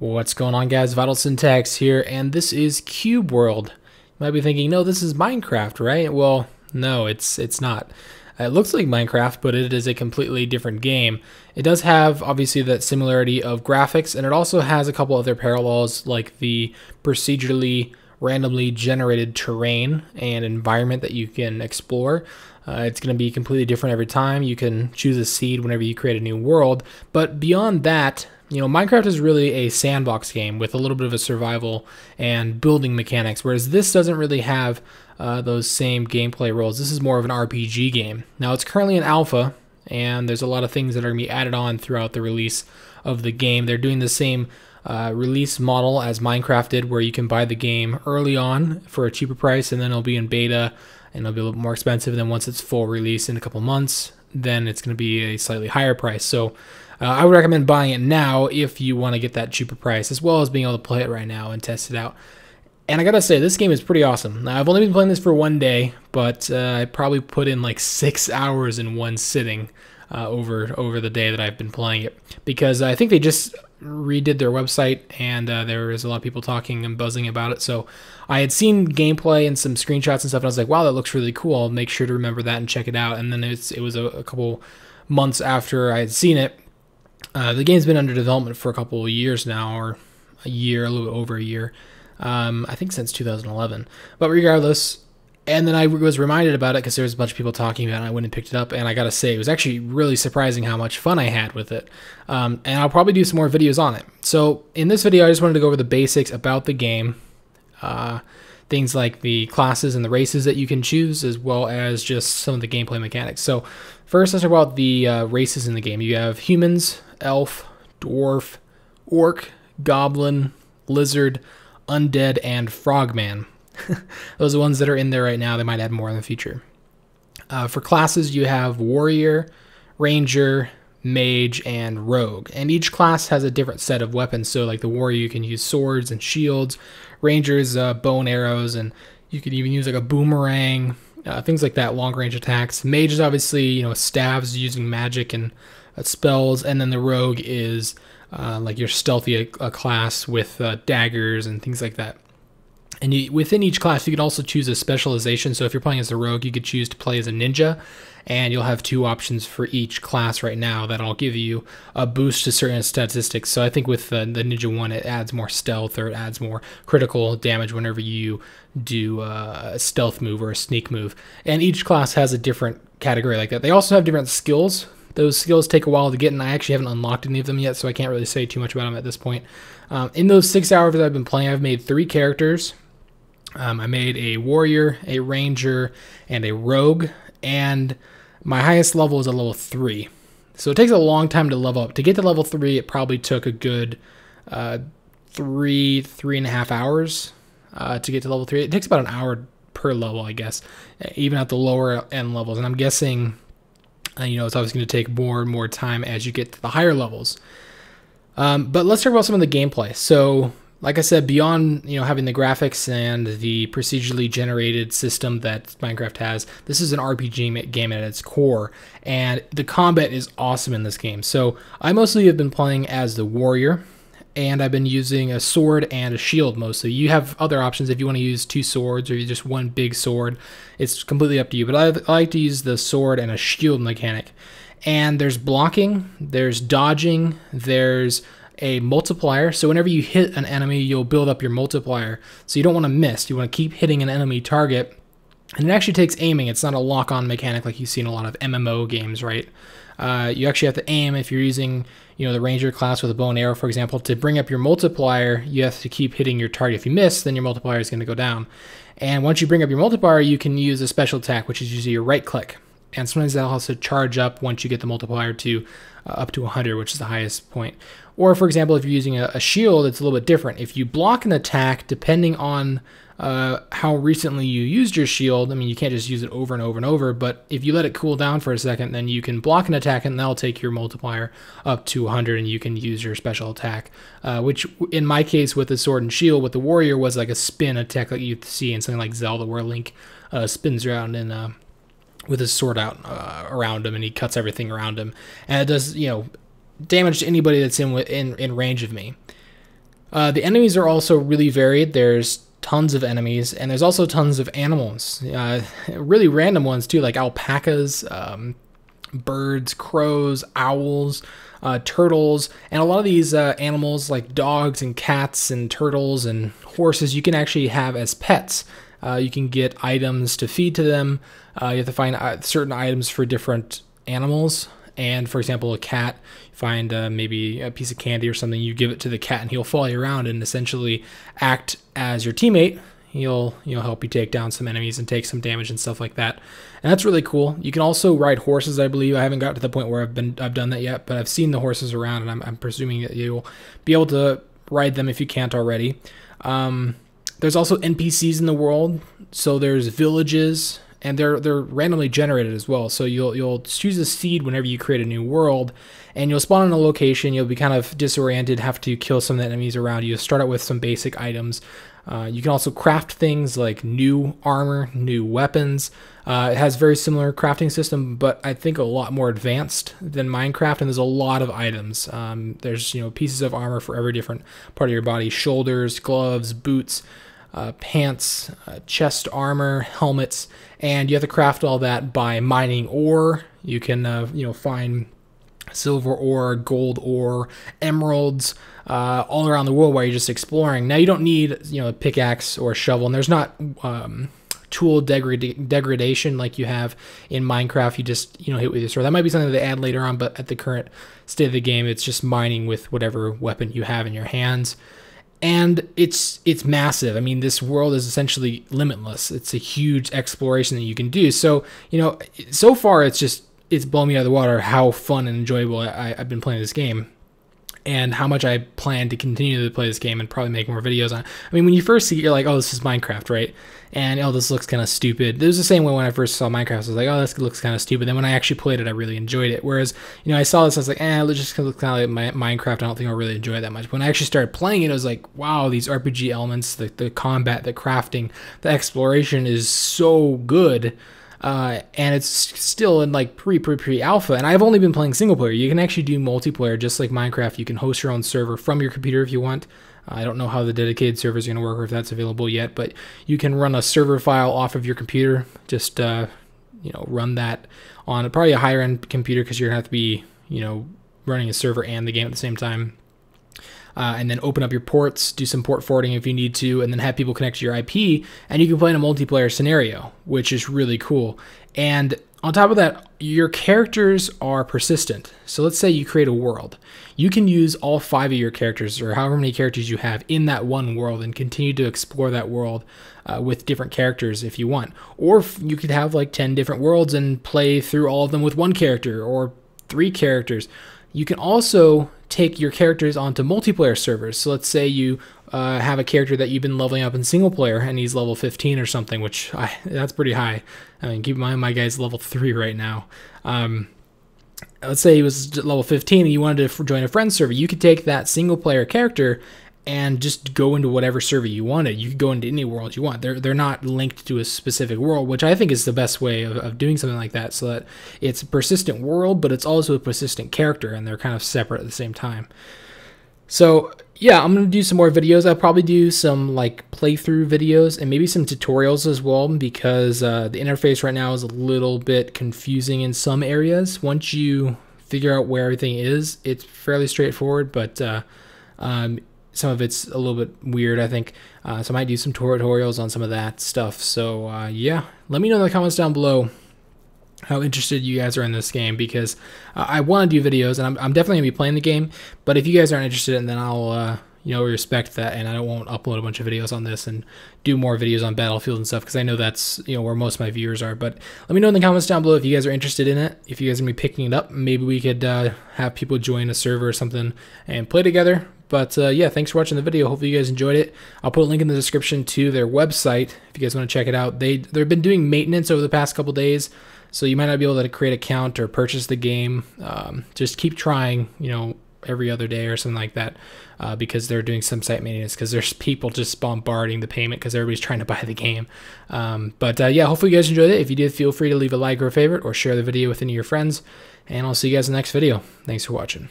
What's going on, guys? Vital Syntax here, and this is Cube World. You might be thinking, no, this is Minecraft, right? Well, no, it's not. It looks like Minecraft, but it is a completely different game. It does have, obviously, that similarity of graphics, and it also has a couple other parallels, like the procedurally randomly generated terrain and environment that you can explore. It's going to be completely different every time. You can choose a seed whenever you create a new world, but beyond that, Minecraft is really a sandbox game with a little bit of a survival and building mechanics, whereas this doesn't really have those same gameplay roles. This is more of an RPG game. Now, it's currently in alpha, and there's a lot of things that are going to be added on throughout the release of the game. They're doing the same release model as Minecraft did, where you can buy the game early on for a cheaper price, and then it'll be in beta, and it'll be a little more expensive. Then once it's full release in a couple months, then it's going to be a slightly higher price. So I would recommend buying it now if you want to get that cheaper price, as well as being able to play it right now and test it out. And I gotta say, this game is pretty awesome. Now, I've only been playing this for one day, but I probably put in like 6 hours in one sitting over the day that I've been playing it, because I think they just redid their website, and there was a lot of people talking and buzzing about it. So I had seen gameplay and some screenshots and stuff, and I was like, wow, that looks really cool. I'll make sure to remember that and check it out. And then it was a couple months after I had seen it. The game's been under development for a couple of years now, or a year, a little over a year. I think since 2011. But regardless, and then I was reminded about it because there was a bunch of people talking about it, and I went and picked it up, and I gotta say, it was actually really surprising how much fun I had with it. And I'll probably do some more videos on it. So in this video, I just wanted to go over the basics about the game. Things like the classes and the races that you can choose, as well as just some of the gameplay mechanics. So first, let's talk about the races in the game. You have humans, elf, dwarf, orc, goblin, lizard, undead, and frogman. Those are the ones that are in there right now. They might add more in the future. For classes, you have warrior, ranger, mage, and rogue. And each class has a different set of weapons. So like the warrior, you can use swords and shields. Rangers, bow and arrows, and you can even use like a boomerang, things like that, long range attacks. Mage is obviously, staves using magic and spells. And then the rogue is like your stealthy class with daggers and things like that. And within each class, you can also choose a specialization. So if you're playing as a rogue, you could choose to play as a ninja, and you'll have 2 options for each class right now that'll give you a boost to certain statistics. So I think with the ninja one, it adds more stealth, or it adds more critical damage whenever you do a stealth move or a sneak move. And each class has a different category like that. They also have different skills. Those skills take a while to get, and I actually haven't unlocked any of them yet, so I can't really say too much about them at this point. In those 6 hours that I've been playing, I've made 3 characters. I made a warrior, a ranger, and a rogue, and my highest level is a level 3. So it takes a long time to level up. To get to level 3, it probably took a good 3.5 hours to get to level 3. It takes about an hour per level, I guess, even at the lower end levels. And I'm guessing, it's obviously going to take more and more time as you get to the higher levels. But let's talk about some of the gameplay. So, like I said, beyond having the graphics and the procedurally generated system that Minecraft has, this is an RPG game at its core, and the combat is awesome in this game. So I mostly have been playing as the warrior, and I've been using a sword and a shield mostly. You have other options if you want to use 2 swords or just one big sword. It's completely up to you, but I like to use the sword and a shield mechanic. And there's blocking, there's dodging, there's a multiplier. So whenever you hit an enemy, you'll build up your multiplier. So you don't want to miss. You want to keep hitting an enemy target. And it actually takes aiming. It's not a lock-on mechanic like you see in a lot of MMO games, right? You actually have to aim if you're using, the ranger class with a bow and arrow, for example. To bring up your multiplier, you have to keep hitting your target. If you miss, then your multiplier is going to go down. And once you bring up your multiplier, you can use a special attack, which is usually your right click. And sometimes that'll also charge up once you get the multiplier to up to 100, which is the highest point. Or, for example, if you're using a shield, it's a little bit different. If you block an attack, depending on how recently you used your shield, I mean, you can't just use it over and over and over, but if you let it cool down for a second, then you can block an attack, and that'll take your multiplier up to 100, and you can use your special attack, which in my case with the sword and shield with the warrior was like a spin attack like you see in something like Zelda, where Link spins around and with his sword out around him, and he cuts everything around him, and it does damage to anybody that's in range of me. The enemies are also really varied. There's tons of enemies, and there's also tons of animals. Really random ones too, like alpacas, birds, crows, owls, turtles, and a lot of these animals like dogs and cats and turtles and horses you can actually have as pets. You can get items to feed to them. You have to find certain items for different animals. And for example, a cat, find maybe a piece of candy or something, you give it to the cat and he'll follow you around and essentially act as your teammate. He'll help you take down some enemies and take some damage and stuff like that. And that's really cool. You can also ride horses, I believe. I haven't got to the point where I've done that yet, but I've seen the horses around, and I'm presuming that you'll be able to ride them if you can't already. There's also NPCs in the world. So there's villages, and they're randomly generated as well. So you'll choose a seed whenever you create a new world, and you'll spawn in a location. You'll be kind of disoriented, have to kill some of the enemies around you. You'll start out with some basic items. You can also craft things like new armor, new weapons. It has very similar crafting system, but I think a lot more advanced than Minecraft, and there's a lot of items. There's pieces of armor for every different part of your body: shoulders, gloves, boots, pants, chest armor, helmets, and you have to craft all that by mining ore. You can find silver ore, gold ore, emeralds, all around the world while you're just exploring. Now you don't need a pickaxe or a shovel, and there's not tool degradation like you have in Minecraft. You just hit with your sword. That might be something that they add later on, but at the current state of the game, it's just mining with whatever weapon you have in your hands. And it's massive. I mean, this world is essentially limitless. It's a huge exploration that you can do. So so far it's blown me out of the water how fun and enjoyable I've been playing this game, and how much I plan to continue to play this game and probably make more videos on it. I mean, when you first see it, you're like, oh, this is Minecraft, right? And oh, this looks kind of stupid. It was the same way when I first saw Minecraft. I was like, oh, this looks kind of stupid. Then when I actually played it, I really enjoyed it. Whereas, I saw this, I was like, it just looks kind of like Minecraft. I don't think I'll really enjoy it that much. But when I actually started playing it, I was like, wow, these RPG elements, the combat, the crafting, the exploration is so good. And it's still in like pre-alpha, and I've only been playing single player. You can actually do multiplayer just like Minecraft. You can host your own server from your computer if you want. I don't know how the dedicated server is going to work or if that's available yet, but you can run a server file off of your computer. Just run that on probably a higher end computer, because you're gonna have to be running a server and the game at the same time. And then open up your ports, do some port forwarding if you need to, and then have people connect to your IP, and you can play in a multiplayer scenario, which is really cool. And on top of that, your characters are persistent. So let's say you create a world. You can use all 5 of your characters, or however many characters you have, in that one world and continue to explore that world with different characters if you want. Or you could have like 10 different worlds and play through all of them with one character or 3 characters. You can also take your characters onto multiplayer servers. So let's say you have a character that you've been leveling up in single player, and he's level 15 or something, which that's pretty high. I mean, keep in mind, my guy's level 3 right now. Let's say he was level 15 and you wanted to join a friend's server. You could take that single player character and just go into whatever server you wanted. You could go into any world you want. They're not linked to a specific world, which I think is the best way of doing something like that, so that it's a persistent world, but it's also a persistent character, and they're kind of separate at the same time. So yeah, I'm going to do some more videos. I'll probably do some like playthrough videos and maybe some tutorials as well, because the interface right now is a little bit confusing in some areas. Once you figure out where everything is, it's fairly straightforward, but some of it's a little bit weird, I think. So I might do some tutorials on some of that stuff. So yeah, let me know in the comments down below how interested you guys are in this game, because I want to do videos, and I'm definitely going to be playing the game. But if you guys aren't interested, then I'll respect that, and I won't upload a bunch of videos on this and do more videos on Battlefield and stuff, because I know that's where most of my viewers are. But let me know in the comments down below if you guys are interested in it, if you guys are going to be picking it up. Maybe we could have people join a server or something and play together. But yeah, thanks for watching the video. Hopefully you guys enjoyed it. I'll put a link in the description to their website if you guys want to check it out. They've been doing maintenance over the past couple days, so you might not be able to create an account or purchase the game. Just keep trying, every other day or something like that, because they're doing some site maintenance, because there's people just bombarding the payment because everybody's trying to buy the game. But yeah, hopefully you guys enjoyed it. If you did, feel free to leave a like or a favorite, or share the video with any of your friends, and I'll see you guys in the next video. Thanks for watching.